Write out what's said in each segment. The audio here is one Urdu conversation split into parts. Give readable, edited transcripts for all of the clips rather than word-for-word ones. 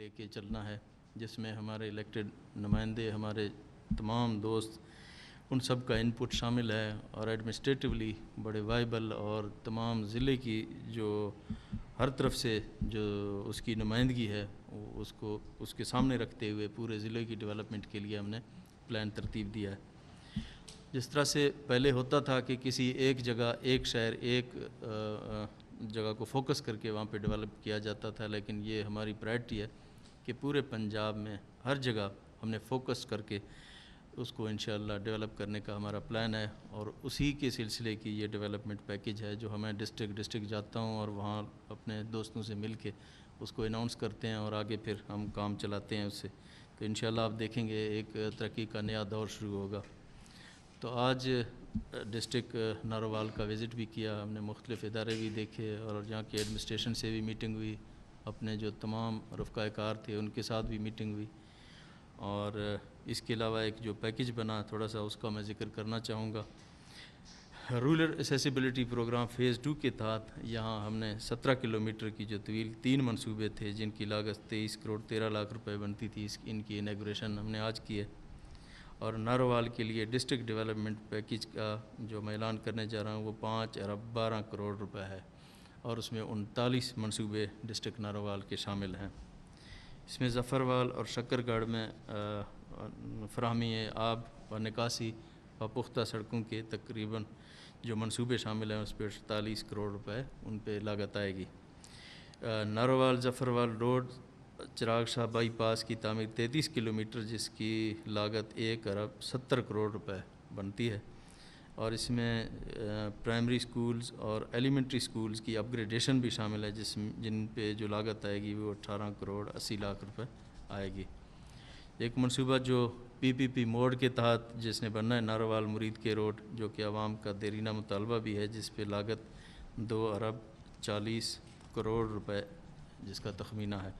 لے کے چلنا ہے، جس میں ہمارے الیکٹڈ نمائندے، ہمارے تمام دوست، ان سب کا انپٹ شامل ہے، اور ایڈمنسٹریٹولی بڑے وائبل اور تمام ضلع کی جو ہر طرف سے جو اس کی نمائندگی ہے اس کے سامنے رکھتے ہوئے پورے ضلع کی ڈیولپمنٹ کے لیے ہم نے پلان ترتیب دیا ہے۔ جس طرح سے پہلے ہوتا تھا کہ کسی ایک جگہ، ایک شہر، ایک جگہ کو فوکس کر کے وہاں پہ ڈیولپ کیا جاتا تھا، لیکن یہ ہماری پرائرٹی ہے کہ پورے پنجاب میں ہر جگہ ہم نے فوکس کر کے اس کو انشاءاللہ ڈیولپ کرنے کا ہمارا پلان ہے، اور اسی کے سلسلے کی یہ ڈیولپمنٹ پیکج ہے جو ہمیں ڈسٹرکٹ جاتا ہوں اور وہاں اپنے دوستوں سے مل کے اس کو اناؤنس کرتے ہیں، اور آگے پھر ہم کام چلاتے ہیں اس سے۔ تو انشاءاللہ آپ دیکھیں گے ایک ترقی کا نیا دور شروع ہوگا۔ تو آج ڈسٹرکٹ ناروال کا وزٹ بھی کیا ہم نے، مختلف ادارے بھی دیکھے، اور یہاں کے ایڈمنسٹریشن سے بھی میٹنگ ہوئی، اپنے جو تمام رفقائے کار تھے ان کے ساتھ بھی میٹنگ ہوئی، اور اس کے علاوہ ایک جو پیکج بنا تھوڑا سا اس کا میں ذکر کرنا چاہوں گا۔ رورل اسیسیبلٹی پروگرام فیز 2 کے تحت یہاں ہم نے 17 کلومیٹر کی جو طویل 3 منصوبے تھے جن کی لاگت 23 کروڑ 13 لاکھ روپے بنتی تھی، ان کی انیگوریشن ہم نے آج کی ہے۔ اور ناروال کے لیے ڈسٹرکٹ ڈیولپمنٹ پیکج کا جو میں اعلان کرنے جا رہا ہوں وہ 5 ارب 12 کروڑ روپے ہے، اور اس میں 39 منصوبے ڈسٹرکٹ ناروال کے شامل ہیں۔ اس میں ظفروال اور شکر گڑھ میں فراہمی آب و نکاسی و پختہ سڑکوں کے تقریباً جو منصوبے شامل ہیں اس پہ 48 کروڑ روپے ان پہ لاگت آئے گی۔ ناروال ظفروال روڈ چراغ شاہ بائی پاس کی تعمیر 33 کلومیٹر جس کی لاگت 1 ارب 70 کروڑ روپے بنتی ہے، اور اس میں پرائمری سکولز اور ایلیمنٹری سکولز کی اپ گریڈیشن بھی شامل ہے جن پہ جو لاگت آئے گی وہ 18 کروڑ 80 لاکھ روپے آئے گی۔ ایک منصوبہ جو PPP موڈ کے تحت جس نے بننا ہے ناروال مرید کے روڈ، جو کہ عوام کا دیرینہ مطالبہ بھی ہے، جس پہ لاگت 2 ارب 40 کروڑ روپے جس کا تخمینہ ہے،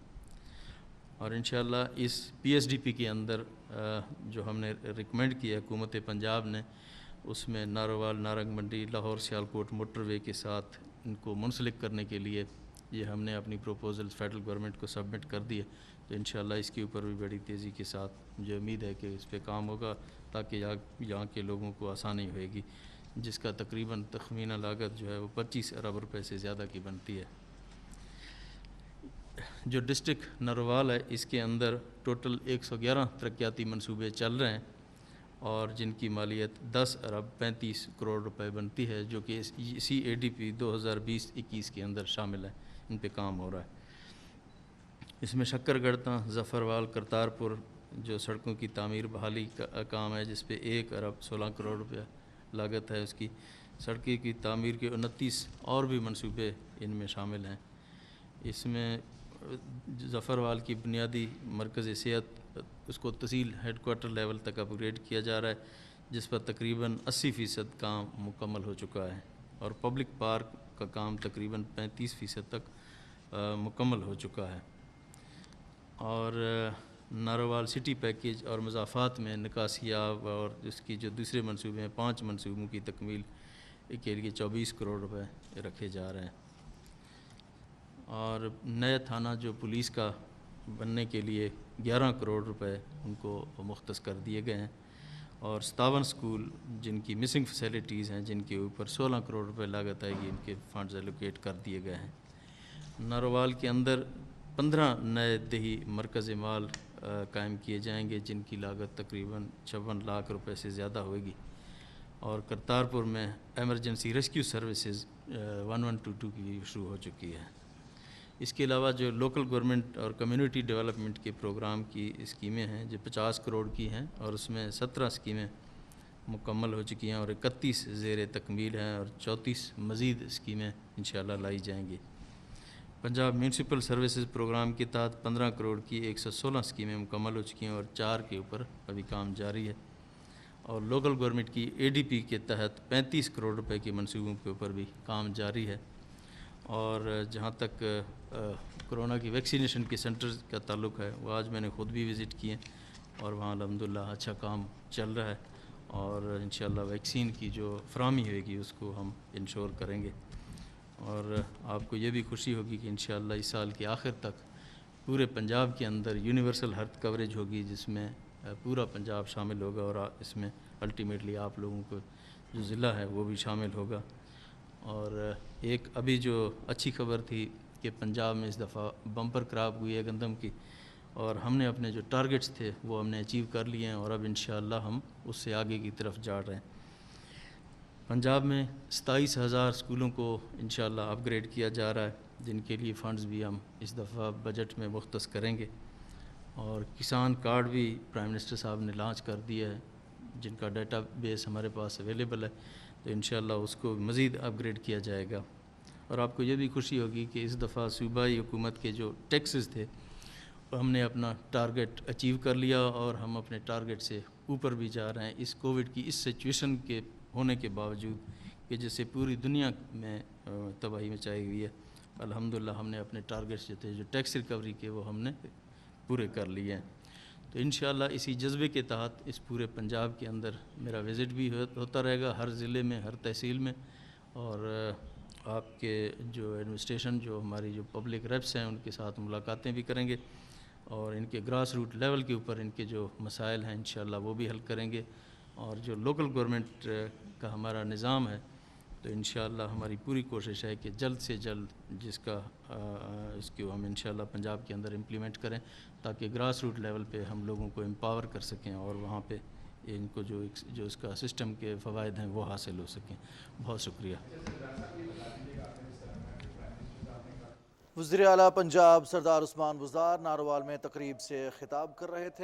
اور انشاءاللہ اس PSDP کے اندر جو ہم نے ریکمینڈ کیا حکومت پنجاب نے، اس میں ناروال نارنگ منڈی لاہور سیالکوٹ موٹر وے کے ساتھ ان کو منسلک کرنے کے لیے یہ ہم نے اپنی پروپوزل فیڈرل گورنمنٹ کو سبمٹ کر دی ہے۔ تو انشاءاللہ اس کے اوپر بھی بڑی تیزی کے ساتھ مجھے امید ہے کہ اس پہ کام ہوگا تاکہ یہاں کے لوگوں کو آسانی ہوئے گی، جس کا تقریباً تخمینہ لاگت جو ہے وہ 25 ارب روپے سے زیادہ کی بنتی ہے۔ جو ڈسٹرکٹ ناروال ہے اس کے اندر ٹوٹل 111 ترقیاتی منصوبے چل رہے ہیں، اور جن کی مالیت 10 ارب 35 کروڑ روپے بنتی ہے، جو کہ اسی ADP 2020-21 کے اندر شامل ہے، ان پہ کام ہو رہا ہے۔ اس میں شکر گڑھ ظفروال کرتارپور جو سڑکوں کی تعمیر بحالی کا کام ہے، جس پہ 1 ارب 16 کروڑ روپیہ لاگت ہے اس کی۔ سڑکیں کی تعمیر کے 29 اور بھی منصوبے ان میں شامل ہیں۔ اس میں ظفروال کی بنیادی مرکز صحت اس کو تحصیل ہیڈ کوارٹر لیول تک اپ گریڈ کیا جا رہا ہے، جس پر تقریباً 80% کام مکمل ہو چکا ہے، اور پبلک پارک کا کام تقریباً 35% تک مکمل ہو چکا ہے۔ اور ناروال سٹی پیکج اور مضافات میں نکاسی آب اور اس کی جو دوسرے منصوبے ہیں 5 منصوبوں کی تکمیل کے لیے 24 کروڑ روپے رکھے جا رہے ہیں۔ اور نیا تھانہ جو پولیس کا بننے کے لیے 11 کروڑ روپے ان کو مختص کر دیے گئے ہیں، اور 57 سکول جن کی مسنگ فیسلٹیز ہیں جن کے اوپر 16 کروڑ روپے لاگت آئے گی، ان کے فنڈز ایلوکیٹ کر دیے گئے ہیں۔ ناروال کے اندر 15 نئے دیہی مرکز مال قائم کیے جائیں گے جن کی لاگت تقریباً 56 لاکھ روپے سے زیادہ ہوئے گی، اور کرتارپور میں ایمرجنسی ریسکیو سروسز 1122 کی شروع ہو چکی ہے۔ اس کے علاوہ جو لوکل گورنمنٹ اور کمیونٹی ڈیولپمنٹ کے پروگرام کی اسکیمیں ہیں جو 50 کروڑ کی ہیں، اور اس میں 17 اسکیمیں مکمل ہو چکی ہیں اور 31 زیر تکمیل ہیں، اور 34 مزید اسکیمیں انشاءاللہ لائی جائیں گی۔ پنجاب میونسپل سروسز پروگرام کے تحت 15 کروڑ کی 116 اسکیمیں مکمل ہو چکی ہیں، اور 4 کے اوپر ابھی کام جاری ہے۔ اور لوکل گورنمنٹ کی ADP کے تحت 35 کروڑ روپے کے منصوبوں کے اوپر بھی کام جاری ہے۔ اور جہاں تک کرونا کی ویکسینیشن کے سینٹرز کا تعلق ہے، وہ آج میں نے خود بھی وزٹ کیے، اور وہاں الحمدللہ اچھا کام چل رہا ہے، اور انشاءاللہ ویکسین کی جو فراہمی ہوئے گی اس کو ہم انشور کریں گے۔ اور آپ کو یہ بھی خوشی ہوگی کہ انشاءاللہ اس سال کے آخر تک پورے پنجاب کے اندر یونیورسل ہیلتھ کوریج ہوگی، جس میں پورا پنجاب شامل ہوگا، اور اس میں الٹیمیٹلی آپ لوگوں کو جو ضلع ہے وہ بھی شامل ہوگا۔ اور ایک ابھی جو اچھی خبر تھی کہ پنجاب میں اس دفعہ بمپر کراپ ہوئی ہے گندم کی، اور ہم نے اپنے جو ٹارگٹس تھے وہ ہم نے اچیو کر لیے ہیں، اور اب انشاءاللہ ہم اس سے آگے کی طرف جا رہے ہیں۔ پنجاب میں 27,000 اسکولوں کو انشاءاللہ اپ گریڈ کیا جا رہا ہے، جن کے لیے فنڈز بھی ہم اس دفعہ بجٹ میں مختص کریں گے، اور کسان کارڈ بھی پرائم منسٹر صاحب نے لانچ کر دیا ہے، جن کا ڈیٹا بیس ہمارے پاس اویلیبل ہے، تو انشاءاللہ اس کو مزید اپ گریڈ کیا جائے گا۔ اور آپ کو یہ بھی خوشی ہوگی کہ اس دفعہ صوبائی حکومت کے جو ٹیکسز تھے ہم نے اپنا ٹارگٹ اچیو کر لیا، اور ہم اپنے ٹارگٹ سے اوپر بھی جا رہے ہیں اس کووڈ کی اس سچویشن کے ہونے کے باوجود کہ جس سے پوری دنیا میں تباہی مچائی ہوئی ہے۔ الحمدللہ ہم نے اپنے ٹارگٹس جو تھے جو ٹیکس ریکوری کے وہ ہم نے پورے کر لیے ہیں۔ تو انشاءاللہ اسی جذبے کے تحت اس پورے پنجاب کے اندر میرا وزٹ بھی ہوتا رہے گا، ہر ضلع میں، ہر تحصیل میں، اور آپ کے جو ایڈمنسٹریشن جو ہماری جو پبلک ریپس ہیں ان کے ساتھ ملاقاتیں بھی کریں گے، اور ان کے گراس روٹ لیول کے اوپر ان کے جو مسائل ہیں انشاءاللہ وہ بھی حل کریں گے، اور جو لوکل گورنمنٹ کا ہمارا نظام ہے تو انشاءاللہ ہماری پوری کوشش ہے کہ جلد سے جلد اس کو ہم انشاءاللہ پنجاب کے اندر امپلیمنٹ کریں، تاکہ گراس روٹ لیول پہ ہم لوگوں کو امپاور کر سکیں، اور وہاں پہ ان کو جو اس کا سسٹم کے فوائد ہیں وہ حاصل ہو سکیں۔ بہت شکریہ۔ وزیر اعلیٰ پنجاب سردار عثمان بزدار ناروال میں تقریب سے خطاب کر رہے تھے۔